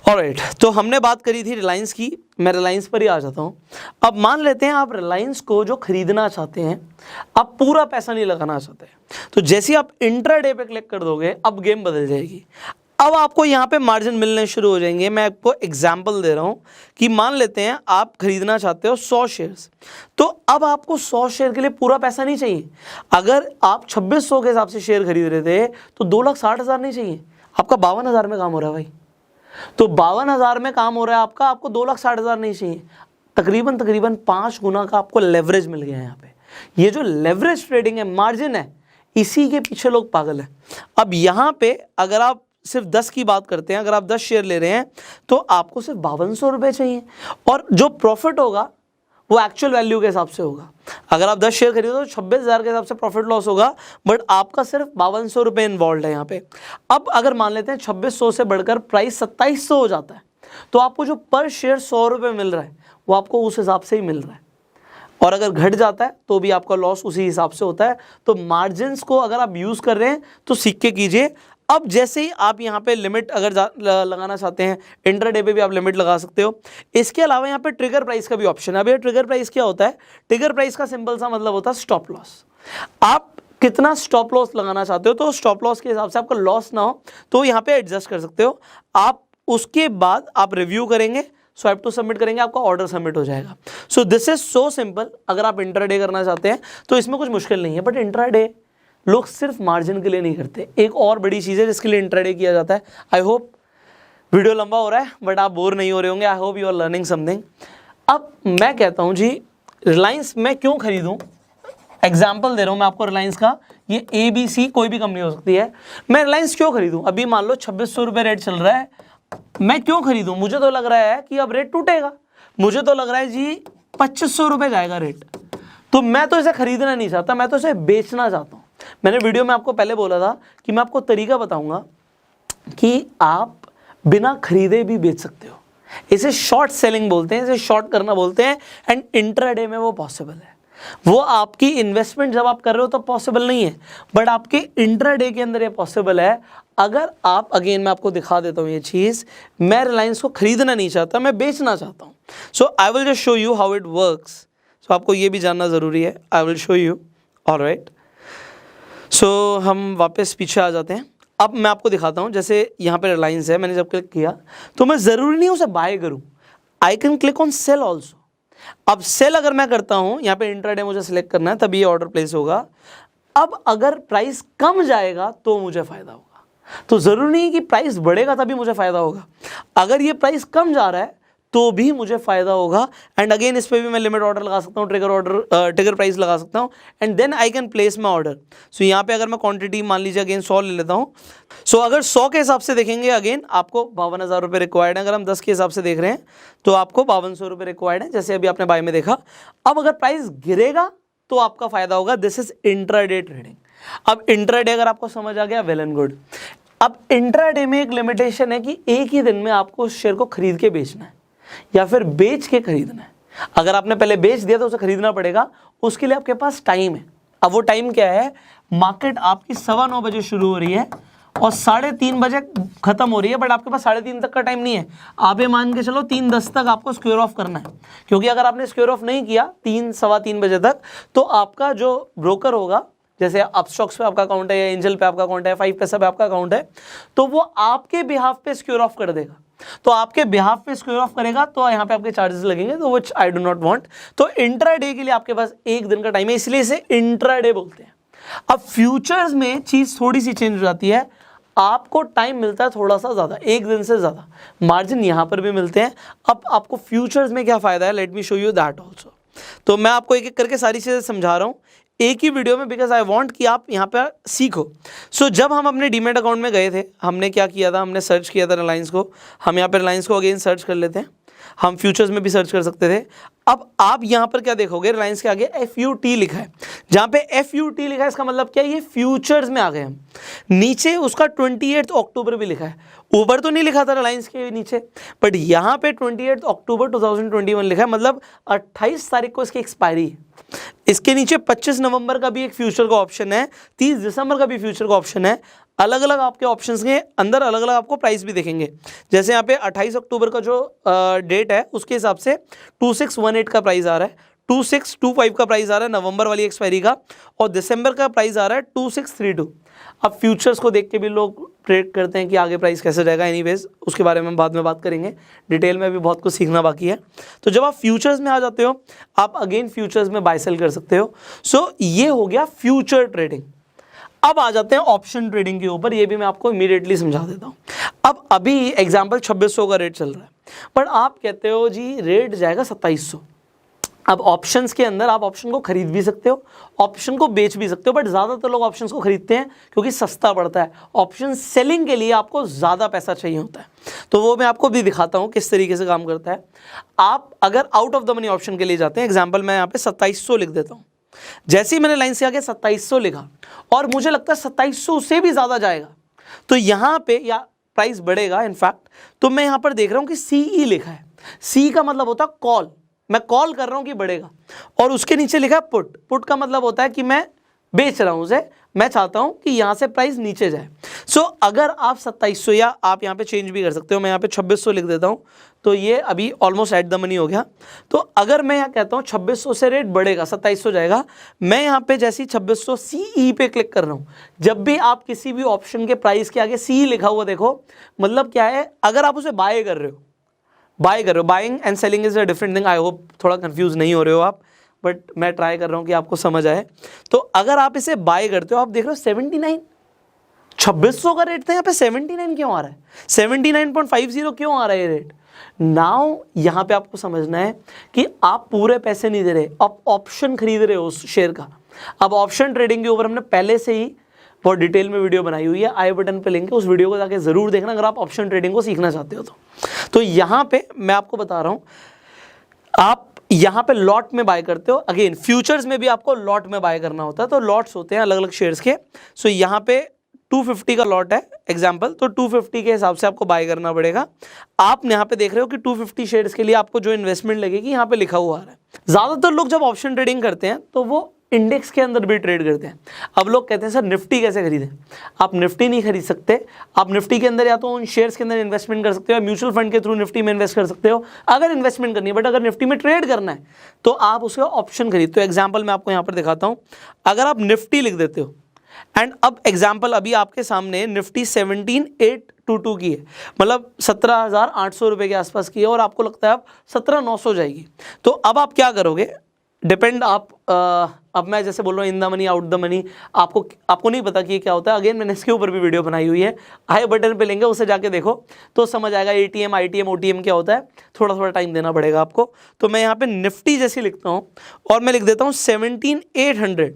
ऑलराइट, तो हमने बात करी थी रिलायंस की, मैं रिलायंस पर ही आ जाता हूँ। अब मान लेते हैं आप रिलायंस को जो खरीदना चाहते हैं, आप पूरा पैसा नहीं लगाना चाहते, तो जैसे ही आप इंट्राडे पे क्लिक कर दोगे अब गेम बदल जाएगी। अब आपको यहाँ पे मार्जिन मिलने शुरू हो जाएंगे। मैं आपको एग्जांपल दे रहा हूँ कि मान लेते हैं आप खरीदना चाहते हो 100 शेयर्स, तो अब आपको 100 शेयर के लिए पूरा पैसा नहीं चाहिए। अगर आप 2600 के हिसाब से शेयर खरीद रहे थे तो 2,60,000 नहीं चाहिए, आपका 52,000 में काम हो रहा है भाई। तो 52,000 में काम हो रहा है आपका, आपको 2,60,000 नहीं चाहिए। तकरीबन 5 गुना का आपको लेवरेज मिल गया है यहाँ पे। ये जो लेवरेज ट्रेडिंग है, मार्जिन है, इसी के पीछे लोग पागल हैं। अब यहाँ पे अगर आप सिर्फ 10 की बात करते हैं, अगर आप 10 शेयर ले रहे हैं तो आपको सिर्फ 5200 रुपये चाहिए, और जो प्रॉफिट होगा वो एक्चुअल वैल्यू के हिसाब से होगा। अगर आप 10 शेयर खरीदो तो 26,000 के हिसाब से प्रॉफिट लॉस होगा, बट आपका सिर्फ 5200 रुपये इन्वॉल्व है यहाँ पे। अब अगर मान लेते हैं 2600 से बढ़कर प्राइस 2700 हो जाता है, तो आपको जो पर शेयर 100 रुपये मिल रहा है वो आपको उस हिसाब से ही मिल रहा है, और अगर घट जाता है तो भी आपका लॉस उसी हिसाब से होता है। तो मार्जिन्स को अगर आप यूज़ कर रहे हैं तो सीख के कीजिए। अब जैसे ही आप यहाँ पे लिमिट अगर लगाना चाहते हैं, इंट्राडे पे भी आप लिमिट लगा सकते हो। इसके अलावा यहाँ पे ट्रिगर प्राइस का भी ऑप्शन है। अब ये ट्रिगर प्राइस क्या होता है? ट्रिगर प्राइस का सिंपल सा मतलब होता है स्टॉप लॉस। आप कितना स्टॉप लॉस लगाना चाहते हो, तो स्टॉप लॉस के हिसाब से आपका लॉस ना हो तो यहाँ पे एडजस्ट कर सकते हो आप। उसके बाद आप रिव्यू करेंगे, स्वाइप टू सबमिट करेंगे, आपका ऑर्डर सबमिट हो जाएगा। सो दिस इज सो सिंपल। अगर आप इंट्राडे करना चाहते हैं तो इसमें कुछ मुश्किल नहीं है, बट इंट्राडे लोग सिर्फ मार्जिन के लिए नहीं करते। एक और बड़ी चीज़ है जिसके लिए इंट्राडे किया जाता है। आई होप वीडियो लंबा हो रहा है बट आप बोर नहीं हो रहे होंगे। I hope you are learning something. अब मैं कहता हूँ जी, रिलायंस मैं क्यों खरीदूँ? एग्जाम्पल दे रहा हूँ मैं आपको रिलायंस का। ये ABC कोई भी कंपनी हो सकती है। मैं रिलायंस क्यों खरीदूँ? अभी मान लो 2600 रुपये रेट चल रहा है, मैं क्यों खरीदूँ? मुझे तो लग रहा है कि अब रेट टूटेगा, मुझे तो लग रहा है जी 2500 रुपये जाएगा रेट, तो मैं तो इसे खरीदना नहीं चाहता, मैं तो इसे बेचना चाहता हूँ। मैंने वीडियो में आपको पहले बोला था कि मैं आपको तरीका बताऊंगा कि आप बिना खरीदे भी बेच सकते हो। इसे शॉर्ट सेलिंग बोलते हैं, इसे शॉर्ट करना बोलते हैं, एंड इंट्राडे में वो पॉसिबल है। वो आपकी इन्वेस्टमेंट जब आप कर रहे हो तो पॉसिबल नहीं है, बट आपके इंट्राडे के अंदर ये पॉसिबल है। अगर आप, अगेन मैं आपको दिखा देता हूँ ये चीज़, मैं रिलायंस को खरीदना नहीं चाहता, मैं बेचना चाहता हूँ। So I will just show you how it works. So आपको ये भी जानना ज़रूरी है। I will show you. Alright, so हम वापस पीछे आ जाते हैं। अब मैं आपको दिखाता हूँ, जैसे यहाँ पे रिलायंस है, मैंने जब क्लिक किया तो मैं ज़रूरी नहीं उसे बाय करूँ, I can click on sale also. अब सेल अगर मैं करता हूँ, यहाँ पे इंट्राडे मुझे सिलेक्ट करना है तभी ये ऑर्डर प्लेस होगा। अब अगर प्राइस कम जाएगा तो मुझे फ़ायदा होगा, तो ज़रूरी नहीं कि प्राइस बढ़ेगा तभी मुझे फ़ायदा होगा। अगर ये प्राइस कम जा रहा है तो भी मुझे फ़ायदा होगा। एंड अगेन इस पर भी मैं लिमिट ऑर्डर लगा सकता हूँ, ट्रिगर प्राइस लगा सकता हूँ, and then I can place my order. So यहाँ पे अगर मैं क्वांटिटी मान लीजिए अगेन 100 ले लेता हूँ। सो अगर 100 के हिसाब से देखेंगे, अगेन आपको 52,000 रुपये रिक्वायर्ड है। अगर हम 10 के हिसाब से देख रहे हैं तो आपको 5200 रुपये रिक्वायर्ड है, जैसे अभी आपने बाय में देखा। अब अगर प्राइस गिरेगा तो आपका फ़ायदा होगा। This is intraday trading. अब इंट्राडे अगर आपको समझ आ गया, वेल एंड गुड। अब इंट्राडे में एक लिमिटेशन है कि एक ही दिन में आपको उस शेयर को खरीद के बेचना है या फिर बेच के खरीदना है। अगर आपने पहले बेच दिया तो उसे खरीदना पड़ेगा, उसके लिए आपके पास टाइम है। अब वो टाइम क्या है? मार्केट आपकी 9:15 बजे शुरू हो रही है और 3:30 बजे खत्म हो रही है, बट आपके पास 3:30 तक का टाइम नहीं है। आप ये मान के चलो 3:10 तक आपको स्क्वेयर ऑफ करना है, क्योंकि अगर आपने स्क्वेयर ऑफ नहीं किया 3-3:15 बजे तक तो आपका जो ब्रोकर होगा, जैसे अपस्टॉक्स पे आपका अकाउंट है या एंजल पे आपका अकाउंट है, 5 पैसा पे आपका अकाउंट है, तो वो आपके बिहाफ पे स्क्वेयर ऑफ कर देगा। तो आपके बिहाफ पे स्क्वेयर ऑफ करेगा तो यहाँ पे आपके चार्जेस लगेंगे, तो विच आई डू नॉट वांट। तो इंट्राडे के लिए आपके पास एक दिन का टाइम है, इसलिए इसे इंट्राडे बोलते हैं। अब फ्यूचर्स में चीज थोड़ी सी चेंज हो जाती है, आपको टाइम मिलता है थोड़ा सा ज़्यादा, एक दिन से ज़्यादा। मार्जिन यहाँ पर भी मिलते हैं। अब आपको फ्यूचर्स में क्या फ़ायदा है, let me show you that also. तो मैं आपको एक एक करके सारी चीज़ें समझा रहा हूँ एक ही वीडियो में, बिकॉज आई वांट कि आप यहाँ पर सीखो। सो जब हम अपने डीमेट अकाउंट में गए थे, हमने क्या किया था, हमने सर्च किया था रिलायंस को। हम यहाँ पे रिलायंस को अगेन सर्च कर लेते हैं। हम फ्यूचर्स में भी सर्च कर सकते थे। अब आप यहाँ पर क्या देखोगे, रिलायंस के आगे FUT लिखा है, जहाँ पे FUT लिखा है इसका मतलब क्या है, ये फ्यूचर्स में आ गए हम। नीचे उसका 28 अक्टूबर भी लिखा है, ऊपर तो नहीं लिखा था रिलायंस के नीचे, बट यहाँ पे 28 अक्टूबर 2021 लिखा है, मतलब 28 तारीख को इसकी एक्सपायरी है। इसके नीचे 25 नवंबर का भी एक फ्यूचर का ऑप्शन है, 30 दिसंबर का भी फ्यूचर का ऑप्शन है। अलग अलग आपके ऑप्शंस के अंदर अलग अलग आपको प्राइस भी देखेंगे। जैसे यहाँ पे 28 अक्टूबर का जो डेट है उसके हिसाब से 2618 का प्राइस आ रहा है, 2625 का प्राइस आ रहा है नवंबर वाली एक्सपायरी का, और दिसंबर का प्राइस आ रहा है 2632। अब फ्यूचर्स को देख के भी लोग ट्रेड करते हैं कि आगे प्राइस कैसे जाएगा। एनीवेज उसके बारे में बाद में बात करेंगे, डिटेल में भी बहुत कुछ सीखना बाकी है। तो जब आप फ्यूचर्स में आ जाते हो, आप अगेन फ्यूचर्स में बाय सेल कर सकते हो। सो ये हो गया फ्यूचर ट्रेडिंग। अब आ जाते हैं ऑप्शन ट्रेडिंग के ऊपर, ये भी मैं आपको इमीडिएटली समझा देता हूँ। अब अभी एग्जाम्पल 2600 का रेट चल रहा है, पर आप कहते हो जी रेट जाएगा 2700। अब ऑप्शंस के अंदर आप ऑप्शन को खरीद भी सकते हो, ऑप्शन को बेच भी सकते हो, बट ज़्यादातर लोग ऑप्शंस को खरीदते हैं क्योंकि सस्ता पड़ता है। ऑप्शन सेलिंग के लिए आपको ज़्यादा पैसा चाहिए होता है, तो वो मैं आपको भी दिखाता हूँ किस तरीके से काम करता है। आप अगर out of the money option के लिए जाते हैं, एग्जाम्पल मैं यहाँ पे 2700 लिख देता हूँ। जैसे ही मैंने लाइन से आगे 2700 लिखा और मुझे लगता है 2700 से भी ज़्यादा जाएगा, तो यहाँ पे या प्राइस बढ़ेगा इनफैक्ट, तो मैं यहाँ पर देख रहा हूँ कि CE लिखा है। C का मतलब होता है कॉल, मैं कॉल कर रहा हूं कि बढ़ेगा, और उसके नीचे लिखा है पुट। पुट का मतलब होता है कि मैं बेच रहा हूं उसे, मैं चाहता हूं कि यहां से प्राइस नीचे जाए। सो अगर आप 2700, या आप यहां पे चेंज भी कर सकते हो, मैं यहां पे 2600 लिख देता हूं, तो ये अभी ऑलमोस्ट एट द मनी हो गया। तो अगर मैं यहां कहता हूं 2600 से रेट बढ़ेगा, 2700 जाएगा, मैं यहां पे जैसे ही 2600 CE पे क्लिक कर रहा हूं, जब भी आप किसी भी ऑप्शन के प्राइस के आगे CE लिखा हुआ देखो, मतलब क्या है, अगर आप उसे बाय कर रहे हो, buying and selling is a different thing. I hope थोड़ा कंफ्यूज नहीं हो रहे हो आप, बट मैं ट्राई कर रहा हूँ कि आपको समझ आए। तो अगर आप इसे बाय करते हो, आप देख रहे हो 79, 2600 का रेट था, यहाँ पे 79 क्यों आ रहा है, 79.50 क्यों आ रहा है ये रेट। नाउ यहाँ पे आपको समझना है कि आप पूरे पैसे नहीं दे रहे, आप ऑप्शन खरीद रहे हो उस शेयर का। अब ऑप्शन ट्रेडिंग के ऊपर हमने पहले से ही बहुत डिटेल में वीडियो बनाई हुई है, आई बटन पे लिंक है, उस वीडियो को जाके जरूर देखना अगर आप ऑप्शन ट्रेडिंग को सीखना चाहते हो तो यहाँ पे मैं आपको बता रहा हूँ, आप यहाँ पे लॉट में बाय करते हो। अगेन फ्यूचर्स में भी आपको लॉट में बाय करना होता है, तो लॉट्स होते हैं अलग अलग शेयर्स के। सो यहाँ पे 250 का लॉट है एग्जाम्पल, तो 250 के हिसाब से आपको बाय करना पड़ेगा। आप यहाँ पे देख रहे हो कि 250 शेयर्स के लिए आपको जो इन्वेस्टमेंट लगेगी यहाँ पे लिखा हुआ आ रहा है। ज्यादातर लोग जब ऑप्शन ट्रेडिंग करते हैं तो वो इंडेक्स के अंदर भी ट्रेड करते हैं। अब लोग कहते हैं सर निफ्टी कैसे खरीदें, आप निफ्टी नहीं खरीद सकते। आप निफ्टी के अंदर या तो उन शेयर्स के अंदर इन्वेस्टमेंट कर सकते हो, या म्यूचुअल फंड के थ्रू निफ्टी में इन्वेस्ट कर सकते हो अगर इन्वेस्टमेंट करनी है। बट अगर निफ्टी में ट्रेड करना है तो आप उसका ऑप्शन खरीदते हो। एग्जाम्पल मैं आपको यहाँ पर दिखाता हूँ, अगर आप निफ्टी लिख देते हो, एंड अब एग्जाम्पल अभी आपके सामने निफ्टी 17,822 की है, मतलब 17,800 रुपये के आसपास की है, और आपको लगता है अब 17,900 जाएगी। तो अब आप क्या करोगे, डिपेंड आप अब मैं जैसे बोल रहा हूँ in the money out the money, आपको नहीं पता कि ये क्या होता है। अगेन मैंने इसके ऊपर भी वीडियो बनाई हुई है, आई बटन पे लेंगे, उसे जाके देखो तो समझ आएगा ATM ITM OTM क्या होता है। थोड़ा थोड़ा टाइम देना पड़ेगा आपको। तो मैं यहाँ पे निफ्टी जैसी लिखता हूँ और मैं लिख देता हूँ 17,800,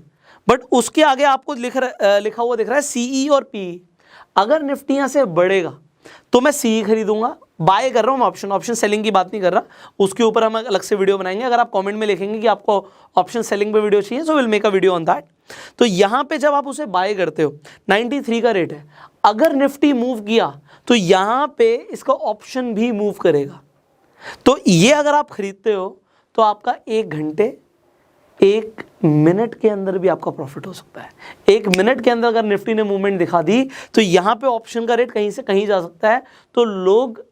बट उसके आगे आपको लिखा हुआ दिख रहा है CE और PE। अगर निफ्टी यहाँ से बढ़ेगा तो मैं CE खरीदूंगा, बाय कर रहा हूँ मैं ऑप्शन सेलिंग की बात नहीं कर रहा, उसके ऊपर हम अलग से वीडियो बनाएंगे। अगर आप कमेंट में लिखेंगे कि आपको ऑप्शन सेलिंग पे वीडियो चाहिए, so will make a video on that. तो यहाँ पे जब आप उसे बाय करते हो, 93 का रेट है, अगर निफ्टी मूव किया तो यहाँ पे इसका ऑप्शन भी मूव करेगा। तो ये अगर आप खरीदते हो तो आपका 1 घंटे 1 मिनट के अंदर भी आपका प्रॉफिट हो सकता है। 1 मिनट के अंदर अगर निफ्टी ने मूवमेंट दिखा दी तो यहाँ पे ऑप्शन का रेट कहीं से कहीं जा सकता है। तो लोग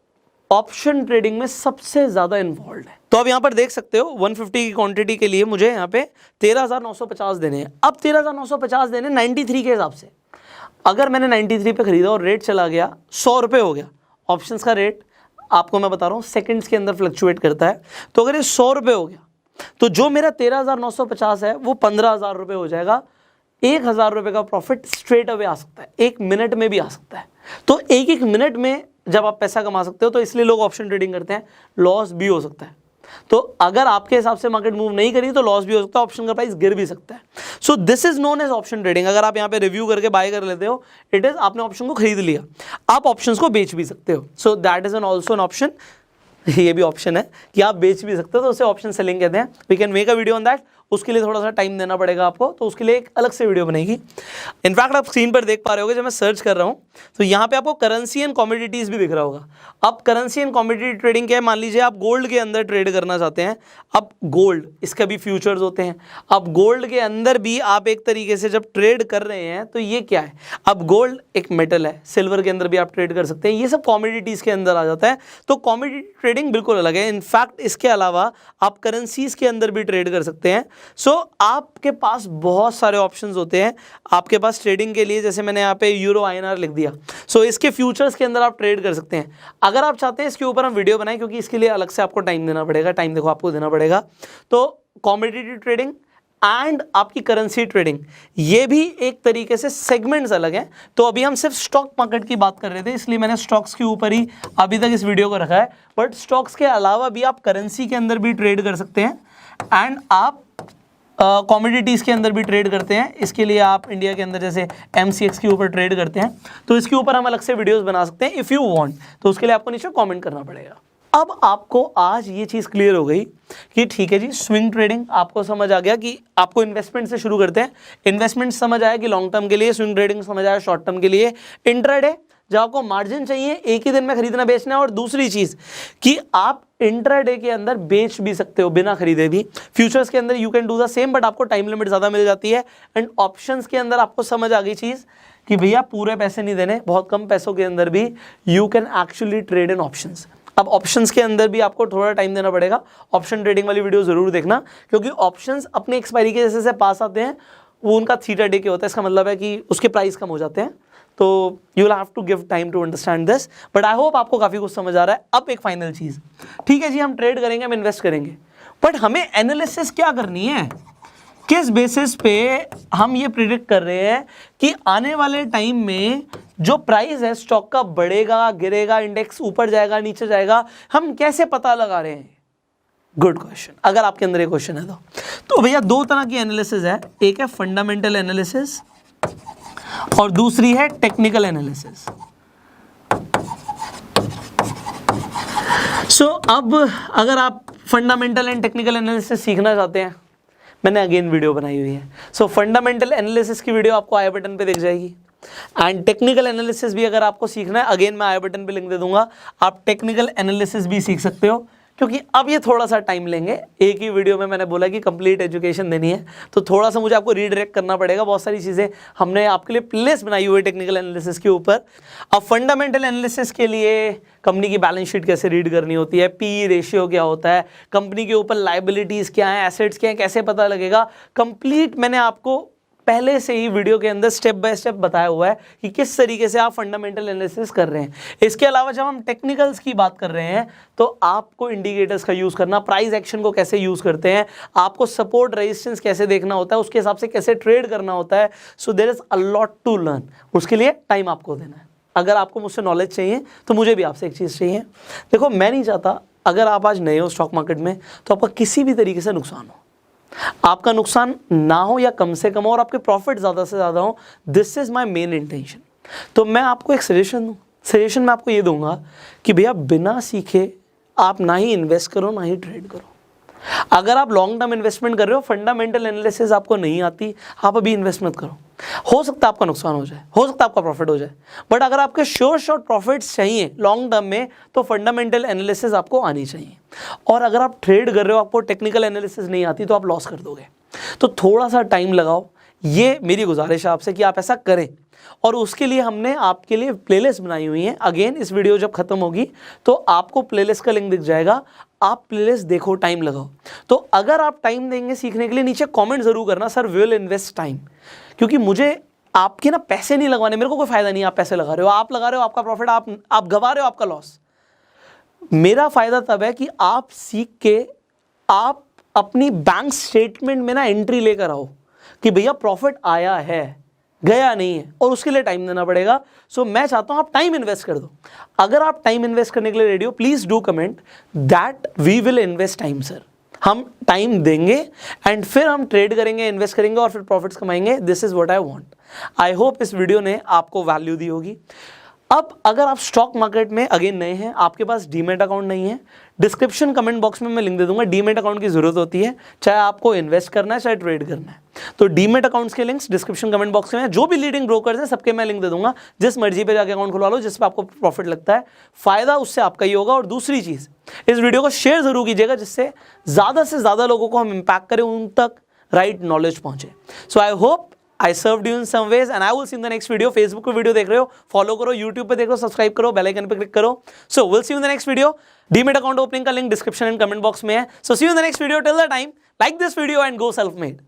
ऑप्शन ट्रेडिंग में सबसे ज्यादा इन्वॉल्व है। तो अब यहाँ पर देख सकते हो 150 की क्वांटिटी के लिए मुझे यहाँ पे 13,950 देने हैं। अब 13,950 देने 93 के हिसाब से। अगर मैंने 93 पे खरीदा और रेट चला गया 100 रुपये हो गया, ऑप्शंस का रेट आपको मैं बता रहा हूँ सेकंड्स के अंदर फ्लक्चुएट करता है। तो अगर ये 100 रुपये हो गया तो जो मेरा 13,950 है वो 15,000 रुपये हो जाएगा। 1,000 रुपये का प्रॉफिट स्ट्रेट अवे आ सकता है, 1 मिनट में भी आ सकता है। तो एक मिनट में जब आप पैसा कमा सकते हो तो इसलिए लोग ऑप्शन ट्रेडिंग करते हैं। लॉस भी हो सकता है, तो अगर आपके हिसाब से मार्केट मूव नहीं करी तो लॉस भी हो सकता है, ऑप्शन का प्राइस गिर भी सकता है। So this is known as option trading. अगर आप यहाँ पे रिव्यू करके बाय कर लेते हो, इट इज आपने ऑप्शन को खरीद लिया, आप ऑप्शंस को बेच भी सकते हो। So that is an also an option. ये भी ऑप्शन है कि आप बेच भी सकते हो, तो उसे ऑप्शन सेलिंग कहते हैं। We can make a video on that. उसके लिए थोड़ा सा टाइम देना पड़ेगा आपको, तो उसके लिए एक अलग से वीडियो बनेगी। इनफैक्ट आप स्क्रीन पर देख पा रहे होगे, जब मैं सर्च कर रहा हूँ तो यहाँ पे आपको करेंसी एंड कमोडिटीज़ भी दिख रहा होगा। अब करेंसी एंड कमोडिटी ट्रेडिंग क्या है, मान लीजिए आप गोल्ड के अंदर ट्रेड करना चाहते हैं। अब गोल्ड, इसका भी फ्यूचर्स होते हैं। अब गोल्ड के अंदर भी आप एक तरीके से जब ट्रेड कर रहे हैं तो ये क्या है, अब गोल्ड एक मेटल है, सिल्वर के अंदर भी आप ट्रेड कर सकते हैं, ये सब कमोडिटीज़ के अंदर आ जाता है। तो कमोडिटी ट्रेडिंग बिल्कुल अलग है। इनफैक्ट इसके अलावा आप करेंसीज के अंदर भी ट्रेड कर सकते हैं। सो आपके पास बहुत सारे ऑप्शंस होते हैं आपके पास ट्रेडिंग के लिए। जैसे मैंने यहाँ पे यूरो INR लिख दिया, सो इसके फ्यूचर्स के अंदर आप ट्रेड कर सकते हैं। अगर आप चाहते हैं इसके ऊपर हम वीडियो बनाएं, क्योंकि इसके लिए अलग से आपको टाइम देना पड़ेगा, टाइम देखो आपको देना पड़ेगा। तो कमोडिटी ट्रेडिंग एंड आपकी करेंसी ट्रेडिंग, ये भी एक तरीके से सेगमेंट्स अलग हैं। तो अभी हम सिर्फ स्टॉक मार्केट की बात कर रहे थे, इसलिए मैंने स्टॉक्स के ऊपर ही अभी तक इस वीडियो को रखा है। बट स्टॉक्स के अलावा भी आप करेंसी के अंदर भी ट्रेड कर सकते हैं एंड आप कमोडिटीज़ के अंदर भी ट्रेड करते हैं। इसके लिए आप इंडिया के अंदर जैसे MCX के ऊपर ट्रेड करते हैं, तो इसके ऊपर हम अलग से वीडियोस बना सकते हैं इफ़ यू वांट। तो उसके लिए आपको नीचे कमेंट करना पड़ेगा। अब आपको आज ये चीज़ क्लियर हो गई कि ठीक है जी, स्विंग ट्रेडिंग आपको समझ आ गया कि आपको इन्वेस्टमेंट से शुरू करते हैं। इन्वेस्टमेंट समझ आया कि लॉन्ग टर्म के लिए, स्विंग ट्रेडिंग समझ आया शॉर्ट टर्म के लिए। इंट्राडे, जब आपको मार्जिन चाहिए, एक ही दिन में खरीदना बेचना है। और दूसरी चीज़ कि आप इंट्राडे के अंदर बेच भी सकते हो बिना खरीदे भी। फ्यूचर्स के अंदर you can do the same, but आपको टाइम लिमिट ज़्यादा मिल जाती है। एंड ऑप्शंस के अंदर आपको समझ आ गई चीज़ कि भैया पूरे पैसे नहीं देने, बहुत कम पैसों के अंदर भी you can actually trade in options. अब ऑप्शंस के अंदर भी आपको थोड़ा टाइम देना पड़ेगा। ऑप्शन ट्रेडिंग वाली वीडियो ज़रूर देखना, क्योंकि ऑप्शंस अपने एक्सपायरी के जैसे पास आते हैं, वो उनका थीटा डे के होता है। इसका मतलब है कि उसके प्राइस कम हो जाते हैं। तो you will have to give time to understand this, but I hope आपको काफ़ी कुछ समझ आ रहा है। अब एक फाइनल चीज़, ठीक है जी, हम ट्रेड करेंगे, हम इन्वेस्ट करेंगे, बट हमें एनालिसिस क्या करनी है, किस बेसिस पे हम ये प्रिडिक्ट कर रहे हैं कि आने वाले टाइम में जो प्राइस है स्टॉक का बढ़ेगा, गिरेगा, इंडेक्स ऊपर जाएगा, नीचे जाएगा, हम कैसे पता लगा रहे हैं? Good question. अगर आपके अंदर ये क्वेश्चन है तो भैया दो तरह की एनालिसिस है, एक है फंडामेंटल एनालिसिस और दूसरी है टेक्निकल एनालिसिस। सो अब अगर आप फंडामेंटल एंड टेक्निकल एनालिसिस सीखना चाहते हैं, मैंने अगेन वीडियो बनाई हुई है। सो फंडामेंटल एनालिसिस की वीडियो आपको आई बटन पे दिख जाएगी। एंड टेक्निकल एनालिसिस भी अगर आपको सीखना है, अगेन मैं आई बटन पे लिंक दे दूंगा, आप टेक्निकल एनालिसिस भी सीख सकते हो। क्योंकि अब ये थोड़ा सा टाइम लेंगे, एक ही वीडियो में मैंने बोला कि कंप्लीट एजुकेशन देनी है, तो थोड़ा सा मुझे आपको रीडायरेक्ट करना पड़ेगा। बहुत सारी चीज़ें हमने आपके लिए प्लेलिस्ट बनाई हुई है टेक्निकल एनालिसिस के ऊपर। अब फंडामेंटल एनालिसिस के लिए कंपनी की बैलेंस शीट कैसे रीड करनी होती है, पी रेशियो क्या होता है, कंपनी के ऊपर लाइबिलिटीज़ क्या है, एसेट्स क्या है, कैसे पता लगेगा, कंप्लीट मैंने आपको पहले से ही वीडियो के अंदर स्टेप बाय स्टेप बताया हुआ है कि किस तरीके से आप फंडामेंटल एनालिसिस कर रहे हैं। इसके अलावा जब हम टेक्निकल्स की बात कर रहे हैं तो आपको इंडिकेटर्स का यूज़ करना, प्राइस एक्शन को कैसे यूज़ करते हैं, आपको सपोर्ट रेजिस्टेंस कैसे देखना होता है, उसके हिसाब से कैसे ट्रेड करना होता है। So there is a lot to learn. उसके लिए टाइम आपको देना है। अगर आपको मुझसे नॉलेज चाहिए तो मुझे भी आपसे एक चीज़ चाहिए। देखो, मैं नहीं चाहता अगर आप आज नए हो स्टॉक मार्केट में तो आपका किसी भी तरीके से नुकसान हो, आपका नुकसान ना हो या कम से कम हो और आपके प्रॉफिट ज़्यादा से ज़्यादा हो। This is my main intention. तो मैं आपको एक सजेशन दूँ, सजेशन मैं आपको ये दूंगा कि भैया बिना सीखे आप ना ही इन्वेस्ट करो ना ही ट्रेड करो। अगर आप लॉन्ग टर्म इन्वेस्टमेंट कर रहे हो, फंडामेंटल एनालिसिस आपको नहीं आती, आप अभी इन्वेस्ट मत करो। हो सकता है आपका नुकसान हो जाए, हो सकता है आपका प्रॉफिट हो जाए, बट अगर आपके श्योर शॉर्ट प्रॉफिट्स चाहिए लॉन्ग टर्म में तो फंडामेंटल एनालिसिस आपको आनी चाहिए। और अगर आप ट्रेड कर रहे हो, आपको टेक्निकल एनालिसिस नहीं आती, तो आप लॉस कर दोगे। तो थोड़ा सा टाइम लगाओ, ये मेरी गुजारिश है आपसे कि आप ऐसा करें। और उसके लिए हमने आपके लिए प्लेलिस्ट बनाई हुई है। अगेन इस वीडियो जब खत्म होगी तो आपको प्लेलिस्ट का लिंक दिख जाएगा, आप प्लेलिस्ट देखो, टाइम लगाओ। तो अगर आप टाइम देंगे सीखने के लिए, नीचे कमेंट जरूर करना, sir we will invest time. क्योंकि मुझे आपके ना पैसे नहीं लगवाने, मेरे को कोई फायदा नहीं। आप पैसे लगा रहे हो, आप लगा रहे हो आपका प्रॉफिट, आप गवा रहे हो आपका लॉस। मेरा फायदा तब है कि आप सीख के आप अपनी बैंक स्टेटमेंट में ना एंट्री लेकर आओ कि भैया प्रॉफिट आया है, गया नहीं है, और उसके लिए टाइम देना पड़ेगा। सो मैं चाहता हूं आप टाइम इन्वेस्ट कर दो। अगर आप टाइम इन्वेस्ट करने के लिए रेडी हो, please do comment that we will invest time sir. हम टाइम देंगे एंड फिर हम ट्रेड करेंगे, इन्वेस्ट करेंगे और फिर प्रॉफिट्स कमाएंगे। This is what I want. I hope इस वीडियो ने आपको वैल्यू दी होगी। अब अगर आप स्टॉक मार्केट में अगेन नए हैं, आपके पास डीमेट अकाउंट नहीं है, डिस्क्रिप्शन कमेंट बॉक्स में मैं लिंक दे दूंगा, डीमेट अकाउंट की जरूरत होती है, चाहे आपको इन्वेस्ट करना है चाहे ट्रेड करना है। तो डीमेट अकाउंट्स के लिंक्स डिस्क्रिप्शन कमेंट बॉक्स में है, जो भी लीडिंग ब्रोकर्स हैं सबके मैं लिंक दे दूंगा, जिस मर्जी पे जाके अकाउंट खुलवा लो, जिस पे आपको प्रॉफिट लगता है, फायदा उससे आपका ही होगा। और दूसरी चीज, इस वीडियो को शेयर जरूर कीजिएगा, जिससे से ज्यादा लोगों को हम इंपैक्ट करें, उन तक राइट नॉलेज पहुंचे। So I hope I served you in some ways and I will see you in the next video. Facebook पे वीडियो देख रहे हो, फॉलो करो, YouTube पे देख रहे हो, सब्सक्राइब करो, बेल आइकन पे क्लिक करो। So we'll see you in the next video. Demat account opening का link description and comment box में है। So see you in the next video. Till the time, like this video and go self-made.